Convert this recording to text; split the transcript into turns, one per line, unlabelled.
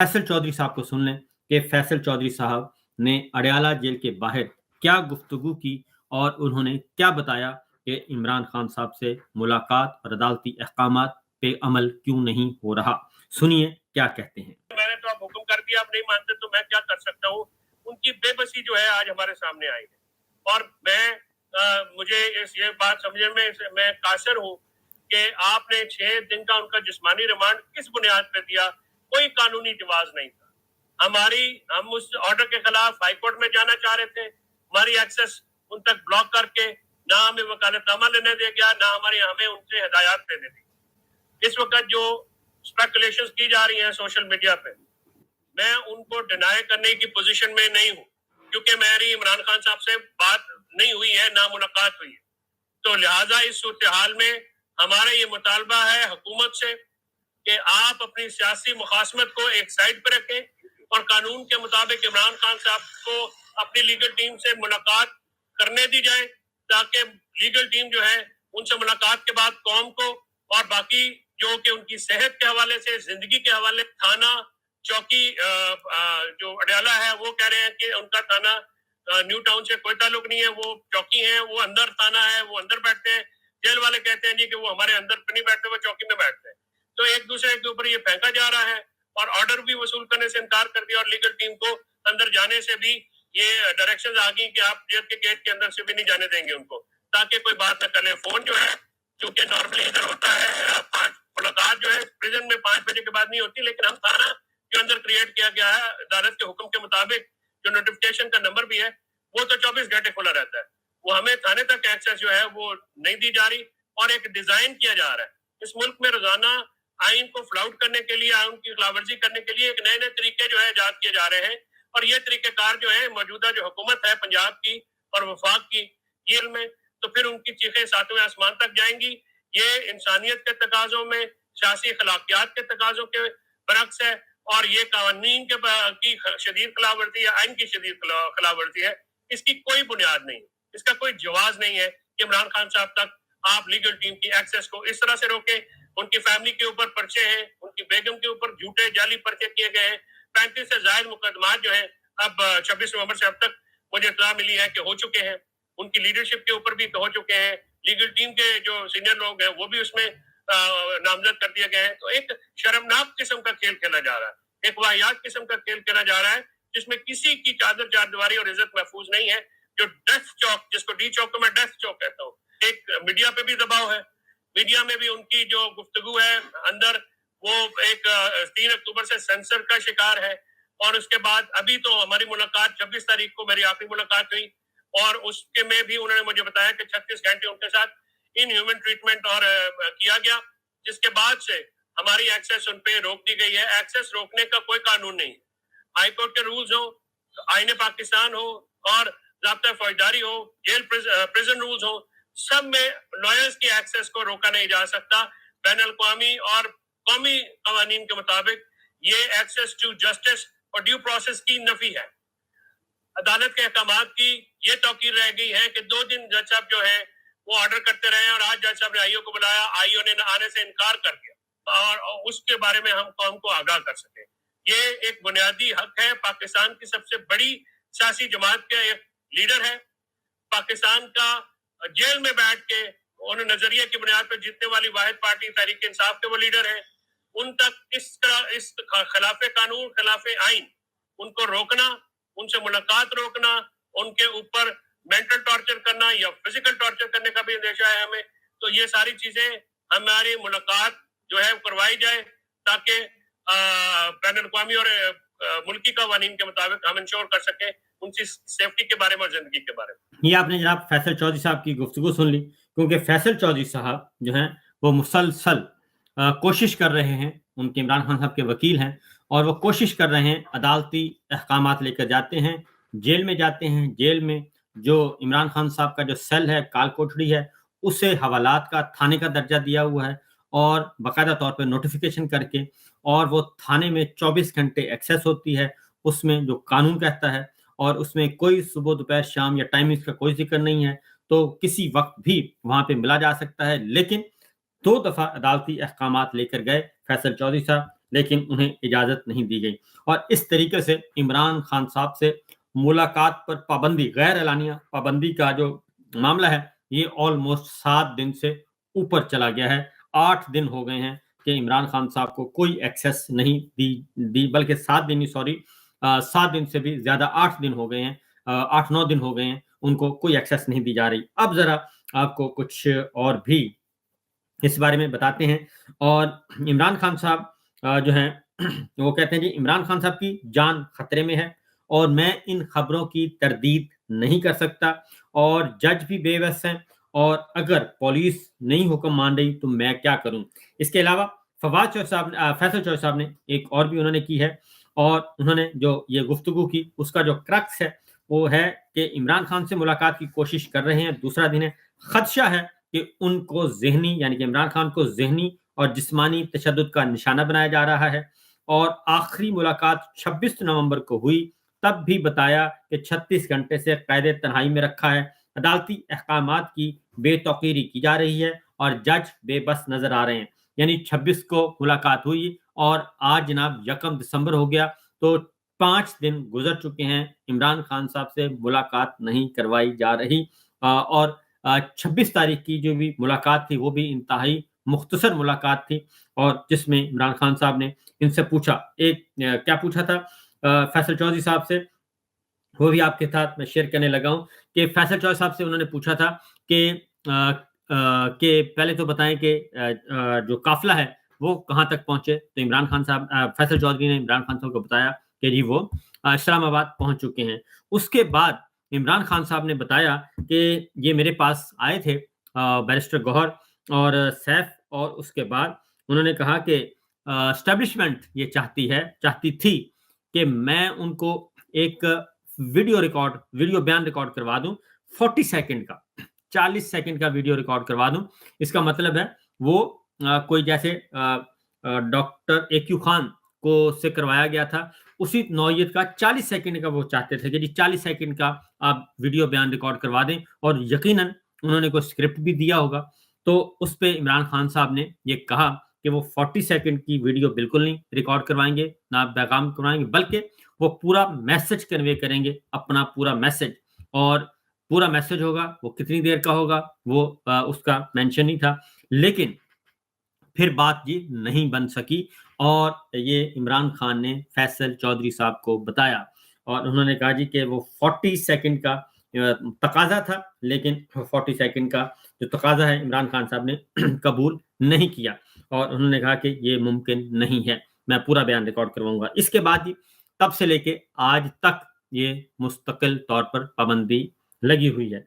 फैसल चौधरी साहब को सुन लें कि फैसल चौधरी साहब ने अडयाला जेल के बाहर क्या गुफ्तगू की और उन्होंने क्या बताया कि इमरान खान साहब से मुलाकात और अदालती अहकामात पे अमल क्यों नहीं हो रहा। सुनिए क्या कहते हैं।
मैंने तो अब हुक्म कर दिया, आप नहीं मानते तो मैं क्या कर सकता हूँ। उनकी बेबसी जो है आज हमारे सामने आई है और मुझे ये बात समझने में मैं कासिर हूँ कि आपने 6 दिन का उनका जिस्मानी रिमांड किस बुनियाद पर दिया। कोई कानूनी जवाज नहीं था। हम उस ऑर्डर के खिलाफ हाईकोर्ट में जाना चाह रहे थे। हमारी एक्सेस उन तक ब्लॉक करके ना हमें वकालतनामा लेने दिया गया, ना हमें उनसे हिदायत देने दी। इस वक्त जो स्पेकुलेशंस की जा रही हैं सोशल मीडिया पे, मैं उनको डिनाई करने की पोजीशन में नहीं हूँ क्योंकि मेरी इमरान खान साहब से बात नहीं हुई है, ना मुलाकात हुई है। तो लिहाजा इस सूरत हाल में हमारा ये मुतालबा है हुकूमत से कि आप अपनी सियासी मुखासमत को एक साइड पर रखें और कानून के मुताबिक इमरान खान साहब को अपनी लीगल टीम से मुलाकात करने दी जाए ताकि लीगल टीम जो है उनसे मुलाकात के बाद कौम को और बाकी जो कि उनकी सेहत के हवाले से, जिंदगी के हवाले, थाना चौकी जो अडयाला है वो कह रहे हैं कि उनका थाना न्यू टाउन से कोई ताल्लुक नहीं है, वो चौकी है, वो अंदर थाना है, वो अंदर बैठते हैं। जेल वाले कहते हैं जी कि वो हमारे अंदर नहीं बैठते, वो चौकी में बैठते हैं। तो एक दूसरे के ऊपर ये फेंका जा रहा है और ऑर्डर भी वसूल करने से इनकार कर दिया और लीगल टीम को अंदर जाने से भी ये डायरेक्शंस आ गई कि आप जेल के गेट के अंदर से भी नहीं जाने देंगे उनको, ताकि कोई बात न करे। फोन जो है क्योंकि नॉर्मली इधर होता है 5 मुलाकात जो है प्रिजन में 5 बजे के बाद नहीं होती, लेकिन हम थाना के अंदर क्रिएट किया गया है अदालत के हुक्म के मुताबिक, जो नोटिफिकेशन का नंबर भी है वो तो 24 घंटे खुला रहता है। वो हमें थाने तक एक्सेस जो है वो नहीं दी जा रही और एक डिजाइन किया जा रहा है इस मुल्क में रोजाना आइन को फ्लाउट करने के लिए, आइन की खिलाफवर्जी करने के लिए एक नए नए तरीके जो है इजाद किए जा रहे हैं। और ये तरीकेकार जो है मौजूदा जो हुकूमत है पंजाब की और वफाक की ये में, तो फिर उनकी चीखें सातवें आसमान तक जाएंगी। ये इंसानियत के तकाजों में, सियासी खिलाफियात के तकाजों के बरक्स है और ये कानून की शदीद खिलाफवर्जी या आइन की शदीद खिलाफवर्जी है। इसकी कोई बुनियाद नहीं, इसका कोई जवाज नहीं है कि इमरान खान साहब तक आप लीगल टीम की एक्सेस को इस तरह से रोके। उनकी फैमिली के ऊपर पर्चे हैं, उनकी बेगम के ऊपर झूठे जाली पर्चे किए गए हैं। 35 से ज्यादा मुकदमात जो है अब 26 नवंबर से अब तक मुझे इत्तला मिली है कि हो चुके हैं। उनकी लीडरशिप के ऊपर भी हो चुके हैं। लीगल टीम के जो सीनियर लोग हैं वो भी उसमें नामजद कर दिए गए हैं। तो एक शर्मनाक किस्म का खेल खेला जा रहा है, एक वाहियात किस्म का खेल खेला जा रहा है जिसमें किसी की चादर चारदीवारी और इज्जत महफूज नहीं है। जो डेथ चौक, जिसको डी चौक को मैं डेथ चौक कहता हूँ, एक मीडिया पे भी दबाव है। मीडिया में भी उनकी जो गुफ्तगू है अंदर वो एक 3 अक्टूबर से सेंसर का शिकार है। और उसके बाद अभी तो हमारी मुलाकात 26 तारीख को मेरी आखिरी मुलाकात हुई और उसके में भी उन्होंने मुझे बताया कि 36 घंटे उनके साथ इनह्यूमन ट्रीटमेंट और किया गया, जिसके बाद से हमारी एक्सेस उन पे रोक दी गई है। एक्सेस रोकने का कोई कानून नहीं। हाई कोर्ट के रूल्स हो, आईने पाकिस्तान हो और ज़ाब्ता फौजदारी हो, जेल प्रिजन रूल्स हो, सब में लॉयर्स की एक्सेस को रोका नहीं जा सकता। बैन अल-अक़वामी और कौमी कवानीन के मुताबिक ये एक्सेस टू जस्टिस और ड्यू प्रोसेस की नफी है। अदालत के अहकामात की ये तौकीर रह गई है कि 2 दिन जज साहब जो है वो ऑर्डर करते रहे और आज जज साहब ने आईओ को बुलाया, आईओ ने आने से इनकार कर दिया और उसके बारे में हम कौम को आगाह कर सके। ये एक बुनियादी हक है। पाकिस्तान की सबसे बड़ी सियासी जमात का एक लीडर है, पाकिस्तान का जेल में बैठ के उन नजरिए की बुनियाद पर जीतने वाली वाहिद पार्टी तहरीक इंसाफ के वो लीडर है। उन तक इस खिलाफे कानून, खिलाफे आइन उनको रोकना, उनसे मुलाकात रोकना, उनके ऊपर मेंटल टॉर्चर करना या फिजिकल टॉर्चर करने का भी अंदेशा है हमें। तो ये सारी चीजें हमारी मुलाकात जो है करवाई जाए ताकि बैन अल-अक़वामी और मुल्की कवानीन के मुताबिक हम इंश्योर कर सकें उनकी सेफ्टी के बारे में और जिंदगी के बारे में।
ये आपने जनाब फैसल चौधरी साहब की गुफ्तगू सुन ली, क्योंकि फैसल चौधरी साहब जो हैं वो मुसलसल कोशिश कर रहे हैं, उनके इमरान खान साहब के वकील हैं और वो कोशिश कर रहे हैं, अदालती अहकामात लेकर जाते हैं, जेल में जाते हैं। जेल में जो इमरान खान साहब का जो सेल है, काल कोठड़ी है, उसे हवालात का थाने का दर्जा दिया हुआ है और बाकायदा तौर पे नोटिफिकेशन करके, और वो थाने में 24 घंटे एक्सेस होती है उसमें जो कानून कहता है, और उसमें कोई सुबह दोपहर शाम या टाइमिंग्स का कोई जिक्र नहीं है। तो किसी वक्त भी वहां पे मिला जा सकता है। लेकिन 2 दफा अदालती अहकामात लेकर गए फैसल चौधरी साहब, لیکن انہیں اجازت نہیں دی گئی. اور اس طریقے سے عمران خان صاحب سے ملاقات پر پابندی، غیر اعلانیہ پابندی کا جو معاملہ ہے یہ آلموسٹ 7 دن سے اوپر چلا گیا ہے. 8 دن ہو گئے ہیں کہ عمران خان صاحب کو کوئی ایکسیس نہیں دی بلکہ 7 دن 7 دن سے بھی زیادہ، 8 دن ہو گئے ہیں، 8-9 دن ہو گئے ہیں ان کو کوئی ایکسیس نہیں دی جا رہی. اب ذرا آپ کو کچھ اور بھی اس بارے میں بتاتے ہیں. اور عمران خان صاحب جو ہیں وہ کہتے ہیں جی عمران خان صاحب کی جان خطرے میں ہے اور میں ان خبروں کی تردید نہیں کر سکتا اور جج بھی بے بس ہیں اور اگر پولیس نہیں حکم مان رہی تو میں کیا کروں. اس کے علاوہ فیصل چوہدری صاحب نے ایک اور بھی انہوں نے کی ہے اور انہوں نے جو یہ گفتگو کی اس کا جو کرکس ہے وہ ہے کہ عمران خان سے ملاقات کی کوشش کر رہے ہیں، دوسرا دن ہے، خدشہ ہے کہ ان کو ذہنی یعنی کہ عمران خان کو ذہنی اور جسمانی تشدد کا نشانہ بنایا جا رہا ہے. اور آخری ملاقات 26 نومبر کو ہوئی، تب بھی بتایا کہ 36 گھنٹے سے قید تنہائی میں رکھا ہے، عدالتی احکامات کی بے توقیری کی جا رہی ہے اور جج بے بس نظر آ رہے ہیں. یعنی 26 کو ملاقات ہوئی اور آج جناب 1 دسمبر ہو گیا تو 5 دن گزر چکے ہیں، عمران خان صاحب سے ملاقات نہیں کروائی جا رہی. اور 26 تاریخ کی جو بھی ملاقات تھی وہ بھی انتہائی مختصر ملاقات تھی اور جس میں عمران خان صاحب نے ان سے پوچھا، کیا پوچھا تھا فیصل چوہدری صاحب سے، وہ بھی آپ کے ساتھ میں شیئر کرنے لگا ہوں کہ فیصل چوہدری صاحب سے انہوں نے پوچھا تھا کہ پہلے تو بتائیں کہ جو قافلہ ہے وہ کہاں تک پہنچے. تو عمران خان صاحب فیصل چوہدری نے عمران خان صاحب کو بتایا کہ جی وہ اسلام آباد پہنچ چکے ہیں. اس کے بعد عمران خان صاحب نے بتایا کہ یہ میرے پاس آئے تھے بیرسٹر گوہر اور سیف، اور اس کے بعد انہوں نے کہا کہ اسٹیبلشمنٹ یہ چاہتی تھی کہ میں ان کو ایک ویڈیو بیان ریکارڈ کروا دوں 40 سیکنڈ کا، 40 سیکنڈ کا ویڈیو ریکارڈ کروا دوں. اس کا مطلب ہے وہ کوئی جیسے ڈاکٹر ایکیو خان کو سے کروایا گیا تھا اسی نوعیت کا 40 سیکنڈ کا وہ چاہتے تھے کہ جی 40 سیکنڈ کا آپ ویڈیو بیان ریکارڈ کروا دیں. اور یقیناً انہوں نے کوئی اسکرپٹ بھی دیا ہوگا تو اس پہ عمران خان صاحب نے یہ کہا کہ وہ 40 سیکنڈ کی ویڈیو بالکل نہیں ریکارڈ کروائیں گے، نہ پیغام کروائیں گے، بلکہ وہ پورا میسج کنوے کریں گے، اپنا پورا میسج. اور پورا میسج ہوگا وہ کتنی دیر کا ہوگا وہ اس کا مینشن نہیں تھا. لیکن پھر بات یہ نہیں بن سکی اور یہ عمران خان نے فیصل چوہدری صاحب کو بتایا اور انہوں نے کہا جی کہ وہ 40 سیکنڈ کا تقاضا تھا، لیکن 40 سیکنڈ کا جو تقاضا ہے عمران خان صاحب نے قبول نہیں کیا اور انہوں نے کہا کہ یہ ممکن نہیں ہے، میں پورا بیان ریکارڈ کرواؤں گا. اس کے بعد تب سے لے کے آج تک یہ مستقل طور پر پابندی لگی ہوئی ہے.